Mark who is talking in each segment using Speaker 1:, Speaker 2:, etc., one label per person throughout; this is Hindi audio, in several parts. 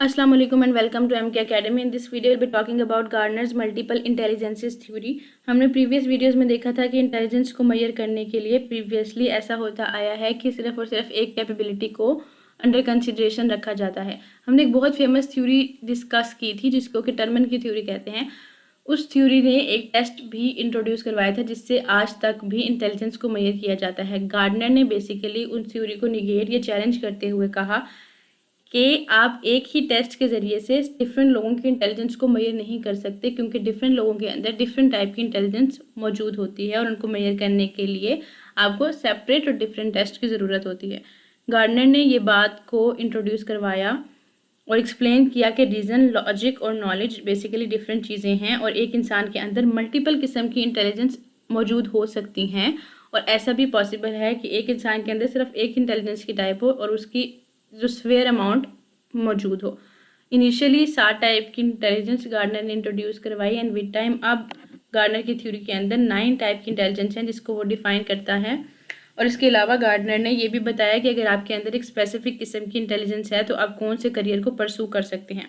Speaker 1: Assalamu alaikum and welcome to MK Academy. In this video, we'll be talking about Gardner's multiple intelligences theory. हमने प्रीवियस वीडियोस में देखा था कि इंटेलिजेंस को मेजर करने के लिए प्रीवियसली ऐसा होता आया है कि सिर्फ और सिर्फ एक कैपेबिलिटी को अंडर कंसिडरेशन रखा जाता है। हमने एक बहुत फेमस थ्योरी डिस्कस की थी जिसको कि टर्मन की थ्योरी कहते हैं। उस थ्योरी ने एक टेस्ट भी इंट्रोड्यूस करवाया था जिससे आज तक भी इंटेलिजेंस को मेजर किया जाता है। गार्डनर ने बेसिकली उस थ्योरी को निगेट या चैलेंज करते हुए कहा कि आप एक ही टेस्ट के ज़रिए से डिफरेंट लोगों की इंटेलिजेंस को मेजर नहीं कर सकते, क्योंकि डिफरेंट लोगों के अंदर डिफरेंट टाइप की इंटेलिजेंस मौजूद होती है और उनको मेजर करने के लिए आपको सेपरेट और डिफरेंट टेस्ट की ज़रूरत होती है। गार्डनर ने ये बात को इंट्रोड्यूस करवाया और एक्सप्लेन किया कि रीज़न, लॉजिक और नॉलेज बेसिकली डिफरेंट चीज़ें हैं और एक इंसान के अंदर मल्टीपल किस्म की इंटेलिजेंस मौजूद हो सकती हैं और ऐसा भी पॉसिबल है कि एक इंसान के अंदर सिर्फ एक इंटेलिजेंस की टाइप हो और उसकी जो स्वेयर अमाउंट मौजूद हो। इनिशियली 7 टाइप की इंटेलिजेंस गार्डनर ने इंट्रोड्यूस करवाई एंड विद टाइम अब गार्डनर की थ्योरी के अंदर 9 टाइप की इंटेलिजेंस हैं जिसको वो डिफाइन करता है। और इसके अलावा गार्डनर ने ये भी बताया कि अगर आपके अंदर एक स्पेसिफिक किस्म की इंटेलिजेंस है तो आप कौन से करियर को परसू कर सकते हैं।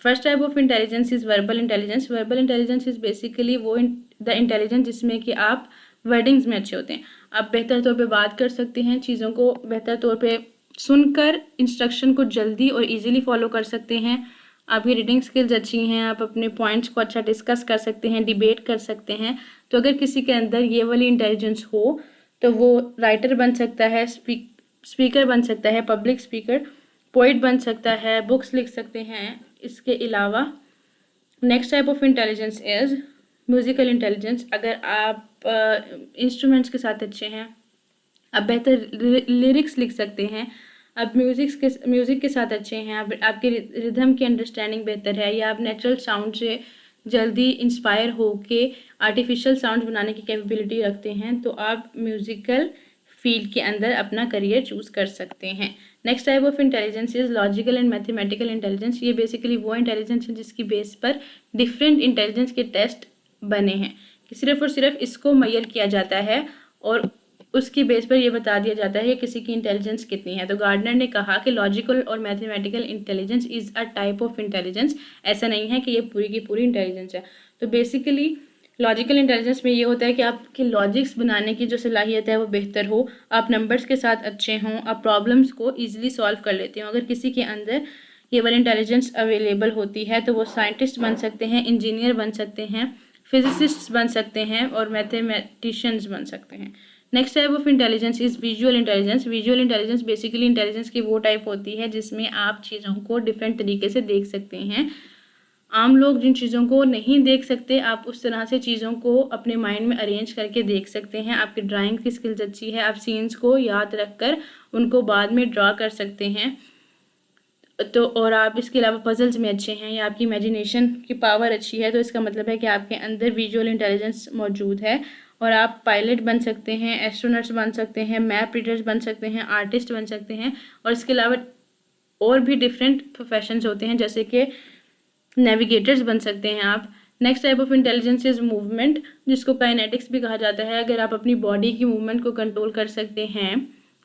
Speaker 1: First type of intelligence is verbal intelligence. Verbal intelligence is basically वो द इंटेलिजेंस जिसमें कि आप वर्डिंग्स में अच्छे होते हैं। आप बेहतर तौर पे बात कर सकते हैं, चीज़ों को बेहतर तौर पे सुनकर इंस्ट्रक्शन को जल्दी और इजीली फॉलो कर सकते हैं। आपकी रीडिंग स्किल्स अच्छी हैं, आप अपने पॉइंट्स को अच्छा डिस्कस कर सकते हैं, डिबेट कर सकते हैं। तो अगर किसी के अंदर ये वाली इंटेलिजेंस हो तो वो राइटर बन सकता है, स्पीकर बन सकता है, पब्लिक स्पीकर, पोइट बन सकता है, बुक्स लिख सकते हैं। इसके अलावा next type of intelligence is musical intelligence. अगर आप इंस्ट्रूमेंट्स के साथ अच्छे हैं, आप बेहतर लिरिक्स लिख सकते हैं, आप म्यूज़िक के साथ अच्छे हैं, आपकी रिदम की अंडरस्टैंडिंग बेहतर है, या आप नेचुरल साउंड से जल्दी इंस्पायर हो के आर्टिफिशियल साउंड बनाने की कैपेबिलिटी रखते हैं, तो आप म्यूज़िकल फील्ड के अंदर अपना करियर चूज़ कर सकते हैं। Next type of intelligence is logical and mathematical intelligence. ये बेसिकली वो इंटेलिजेंस है जिसकी बेस पर डिफरेंट इंटेलिजेंस के टेस्ट बने हैं कि सिर्फ और सिर्फ इसको मेजर किया जाता है और उसकी बेस पर यह बता दिया जाता है कि किसी की इंटेलिजेंस कितनी है। तो गार्डनर ने कहा कि लॉजिकल और mathematical intelligence is a type of intelligence. ऐसा नहीं है कि ये पूरी की पूरी इंटेलिजेंस है। तो बेसिकली लॉजिकल इंटेलिजेंस में ये होता है कि आपकी लॉजिक्स बनाने की जो सलाहियत है वो बेहतर हो, आप नंबर्स के साथ अच्छे हों, आप प्रॉब्लम्स को ईजिली सॉल्व कर लेते हो। अगर किसी के अंदर ये वाली इंटेलिजेंस अवेलेबल होती है तो वो साइंटिस्ट बन सकते हैं, इंजीनियर बन सकते हैं, फिजिसिस्ट बन सकते हैं और मैथमेटिशियंस बन सकते हैं। Next type of intelligence is visual intelligence. Visual intelligence basically intelligence की वो टाइप होती है जिसमें आप चीज़ों को डिफरेंट तरीके से देख सकते हैं। आम लोग जिन चीज़ों को नहीं देख सकते, आप उस तरह से चीज़ों को अपने माइंड में अरेंज करके देख सकते हैं। आपकी ड्राइंग की स्किल्स अच्छी है, आप सीन्स को याद रखकर उनको बाद में ड्रा कर सकते हैं। तो और आप इसके अलावा पजल्स में अच्छे हैं या आपकी इमेजिनेशन की पावर अच्छी है, तो इसका मतलब है कि आपके अंदर विजुअल इंटेलिजेंस मौजूद है और आप पायलट बन सकते हैं, एस्ट्रोनॉट्स बन सकते हैं, मैप रीडर्स बन सकते हैं, आर्टिस्ट बन सकते हैं। और इसके अलावा और भी डिफरेंट प्रोफेशंस होते हैं जैसे कि नेविगेटर्स बन सकते हैं आप। Next type of intelligence is movement, जिसको काइनेटिक्स भी कहा जाता है। अगर आप अपनी बॉडी की मूवमेंट को कंट्रोल कर सकते हैं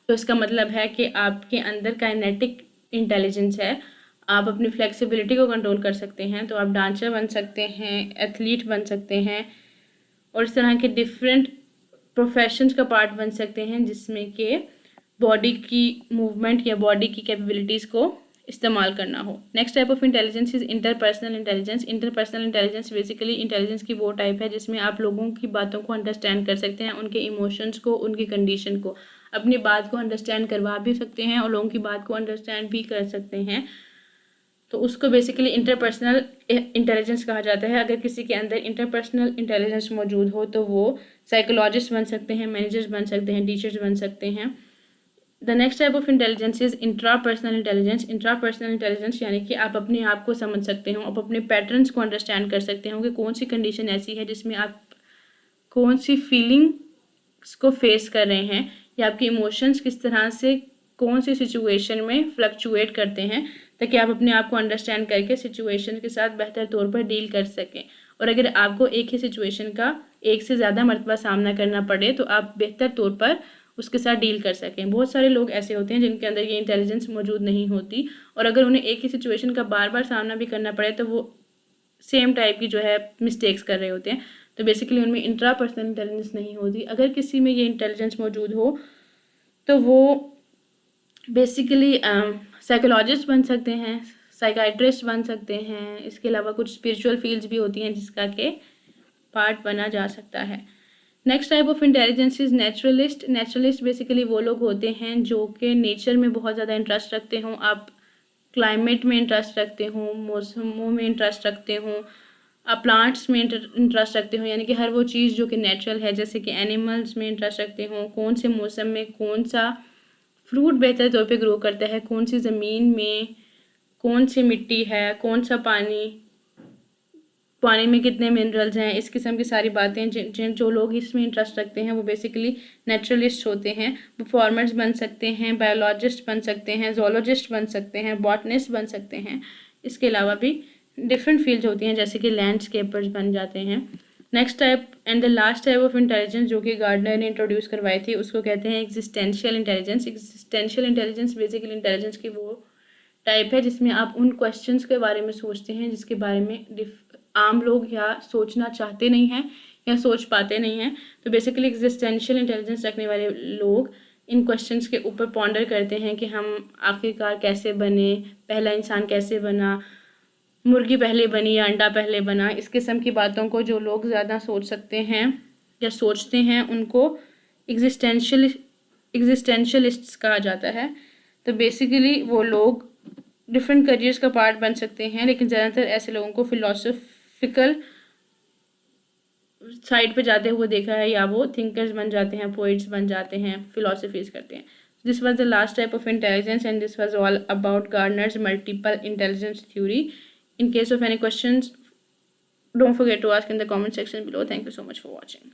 Speaker 1: तो इसका मतलब है कि आपके अंदर काइनेटिक इंटेलिजेंस है। आप अपनी फ्लेक्सिबिलिटी को कंट्रोल कर सकते हैं, तो आप डांसर बन सकते हैं, एथलीट बन सकते हैं और इस तरह के डिफरेंट प्रोफेशंस का पार्ट बन सकते हैं जिसमें कि बॉडी की मूवमेंट या बॉडी की कैपेबिलिटीज़ को इस्तेमाल करना हो। Next type of intelligence is interpersonal intelligence. Interpersonal intelligence basically intelligence की वो टाइप है जिसमें आप लोगों की बातों को अंडरस्टैंड कर सकते हैं, उनके इमोशंस को, उनकी कंडीशन को, अपनी बात को अंडरस्टैंड करवा भी सकते हैं और लोगों की बात को अंडरस्टैंड भी कर सकते हैं। तो उसको बेसिकली इंटरपर्सनल इंटेलिजेंस कहा जाता है। अगर किसी के अंदर इंटरपर्सनल इंटेलिजेंस मौजूद हो तो वो साइकोलॉजिस्ट बन सकते हैं, मैनेजर्स बन सकते हैं, टीचर्स बन सकते हैं। The next type of intelligence is intrapersonal intelligence. Intrapersonal intelligence यानी कि आप अपने आप को समझ सकते हो, आप अपने पैटर्न्स को अंडरस्टैंड कर सकते हो कि कौन सी कंडीशन ऐसी है जिसमें आप कौन सी फीलिंग्स को फेस कर रहे हैं या आपके इमोशंस किस तरह से कौन सी सिचुएशन में फ्लक्चुएट करते हैं, ताकि आप अपने आप को अंडरस्टैंड करके सिचुएशन के साथ बेहतर तौर पर डील कर सकें। और अगर आपको एक ही सिचुएशन का एक से ज़्यादा मरतबा सामना करना पड़े तो आप बेहतर तौर पर उसके साथ डील कर सकें। बहुत सारे लोग ऐसे होते हैं जिनके अंदर ये इंटेलिजेंस मौजूद नहीं होती, और अगर उन्हें एक ही सिचुएशन का बार बार सामना भी करना पड़े तो वो सेम टाइप की जो है मिस्टेक्स कर रहे होते हैं। तो बेसिकली उनमें इंट्रापर्सनल इंटेलिजेंस नहीं होती। अगर किसी में ये इंटेलिजेंस मौजूद हो तो वो बेसिकली साइकोलॉजिस्ट बन सकते हैं, साइकाइट्रिस्ट बन सकते हैं। इसके अलावा कुछ स्पिरिचुअल फील्ड्स भी होती हैं जिसका के पार्ट बना जा सकता है। Next type of intelligence is naturalist. Naturalist basically वो लोग होते हैं जो कि नेचर में बहुत ज़्यादा इंटरेस्ट रखते हों। आप क्लाइमेट में इंटरेस्ट रखते हों, मौसमों में इंटरेस्ट रखते हों, आप प्लांट्स में इंटरेस्ट रखते हो, यानी कि हर वो चीज़ जो कि नेचुरल है, जैसे कि एनिमल्स में इंटरेस्ट रखते हो, कौन से मौसम में कौन सा फ्रूट बेहतर तौर पे ग्रो करता है, कौन सी ज़मीन में कौन सी मिट्टी है, कौन सा पानी में कितने मिनरल्स हैं, इस किस्म की सारी बातें जिन जो लोग इसमें इंटरेस्ट रखते हैं वो बेसिकली नेचुरलिस्ट होते हैं। वो फार्मर्स बन सकते हैं, बायोलॉजिस्ट बन सकते हैं, जोलॉजिस्ट बन सकते हैं, बॉटनिस्ट बन सकते हैं। इसके अलावा भी डिफरेंट फील्ड्स होती हैं जैसे कि लैंडस्केपर्स बन जाते हैं। Next type and the last type of intelligence जो कि गार्डनर ने इंट्रोड्यूस करवाई थी उसको कहते हैं existential intelligence. Existential intelligence basically intelligence की वो टाइप है जिसमें आप उन क्वेश्चंस के बारे में सोचते हैं जिसके बारे में आम लोग या सोचना चाहते नहीं हैं या सोच पाते नहीं हैं। तो बेसिकली एग्जिस्टेंशियल इंटेलिजेंस रखने वाले लोग इन क्वेश्चंस के ऊपर पॉन्डर करते हैं कि हम आखिरकार कैसे बने, पहला इंसान कैसे बना, मुर्गी पहले बनी या अंडा पहले बना। इस किस्म की बातों को जो लोग ज़्यादा सोच सकते हैं या सोचते हैं उनको एग्जिस्टेंशियलिस्ट्स कहा जाता है। तो बेसिकली वो लोग डिफरेंट करियर्स का पार्ट बन सकते हैं, लेकिन ज़्यादातर ऐसे लोगों को फिलोसफिकल साइड पे जाते हुए देखा है, या वो थिंकर्स बन जाते हैं, पोइट्स बन जाते हैं, फिलोसफीज करते हैं। This was the last type of intelligence and this was all about Gardner's multiple intelligence theory. In case of any questions, don't forget to ask in the comment section below. Thank you so much for watching.